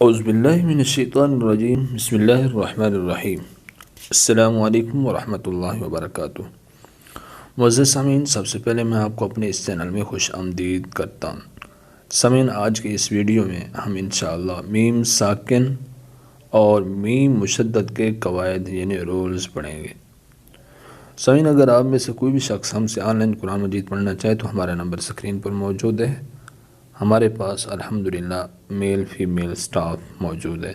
اعوذ باللہ من الشیطان الرجیم، بسم اللہ الرحمن الرحیم۔ السلام علیکم ورحمۃ اللہ وبرکاتہ۔ معزز سامعین، سب سے پہلے میں آپ کو اپنے اس چینل میں خوش آمدید کرتا ہوں۔ سامعین، آج کے اس ویڈیو میں ہم انشاءاللہ میم ساکن اور میم مشدد کے قواعد یعنی رولز پڑھیں گے۔ سامعین، اگر آپ میں سے کوئی بھی شخص ہم سے آن لائن قرآن مجید پڑھنا چاہے تو ہمارا نمبر اسکرین پر موجود ہے۔ ہمارے پاس الحمدللہ میل فیمیل سٹاف موجود ہے۔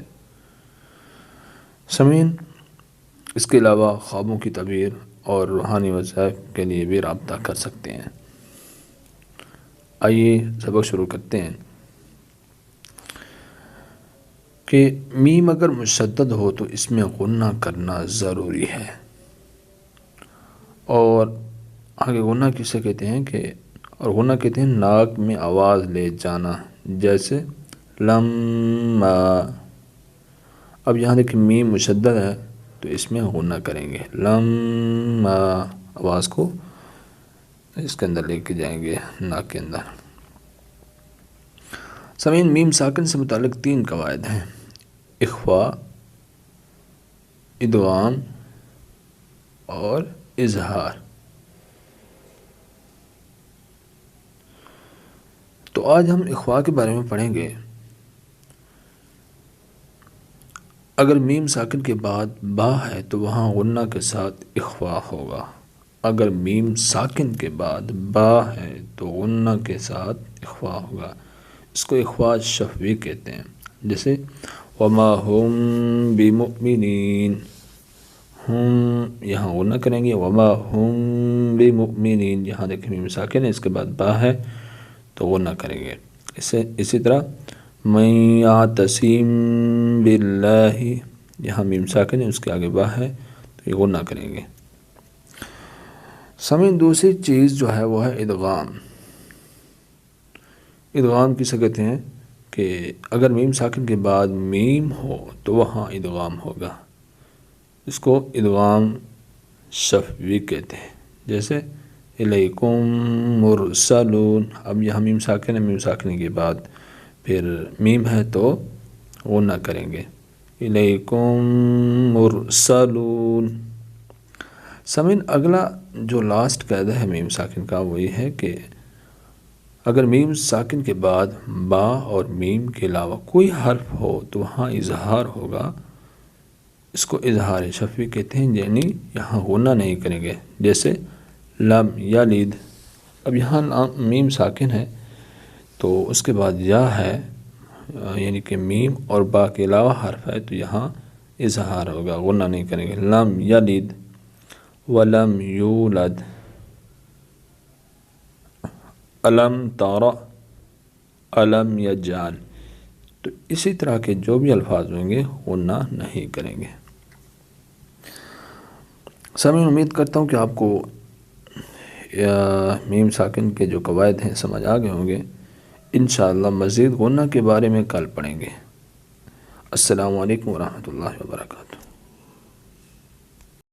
سامعین، اس کے علاوہ خوابوں کی تعبیر اور روحانی وظائف کے لیے بھی رابطہ کر سکتے ہیں۔ آئیے سبق شروع کرتے ہیں کہ میم اگر مشدد ہو تو اس میں غنہ کرنا ضروری ہے۔ اور آگے غنہ کسے کہتے ہیں اور غنہ کہتے ہیں ناک میں آواز لے جانا، جیسے لما۔ اب یہاں دیکھیں میم مشدد ہے تو اس میں غنہ کریں گے، لما، آواز کو اس کے اندر لے کے جائیں گے ناک کے اندر۔ سامعین، میم ساکن سے متعلق 3 قواعد ہیں: اخفاء، ادغام اور اظہار۔ تو آج ہم اخفاء کے بارے میں پڑھیں گے۔ اگر میم ساکن کے بعد با ہے تو وہاں غنہ کے ساتھ اخفاء ہوگا۔ اگر میم ساکن کے بعد با ہے تو غنہ کے ساتھ اخفاء ہوگا۔ اس کو اخفاء شفوی کہتے ہیں، جیسے وما ہم بمؤمنین، ہم یہاں غنہ کریں گے، وما ہم بمؤمنین، یہاں دیکھیں میم ساکن ہے، اس کے بعد با ہے تو غنہ کریں گے۔ اسی طرح من یعتصم باللہ، یہاں میم ساکن ہے، اس کے آگے با ہے تو یہ غنہ کریں گے۔ سامعین، دوسری چیز جو ہے وہ ہے ادغام۔ ادغام کسے کہتے ہیں کہ اگر میم ساکن کے بعد میم ہو تو وہاں ادغام ہوگا۔ اس کو ادغام شفوی کہتے ہیں، جیسے الیکم مرسلون۔ اب یہاں میم ساکن ہے، میم ساکن کے بعد پھر میم ہے تو غنہ کریں گے، الیکم مرسلون۔ سامعین، اگلا جو لاسٹ قاعدہ ہے میم ساکن کا وہ یہ ہے کہ اگر میم ساکن کے بعد با اور میم کے علاوہ کوئی حرف ہو تو وہاں اظہار ہوگا۔ اس کو اظہار شفوی کہتے ہیں، یعنی یہاں غنہ نہیں کریں گے، جیسے لم یلد۔ اب یہاں میم ساکن ہے تو اس کے بعد یا ہے، یعنی کہ میم اور با کے علاوہ حرف ہے تو یہاں اظہار ہوگا، غنہ نہیں کریں گے۔ لم یلد ولم یولد، الم تر، الم یجعل۔ تو اسی طرح کے جو بھی الفاظ ہوں گے غنہ نہیں کریں گے۔ سامعین، امید کرتا ہوں کہ آپ کو میم ساکن کے جو قواعد ہیں سمجھ آ گئے ہوں گے۔ انشاءاللہ مزید غنہ کے بارے میں کل پڑھیں گے۔ السلام علیکم ورحمۃ اللہ وبرکاتہ۔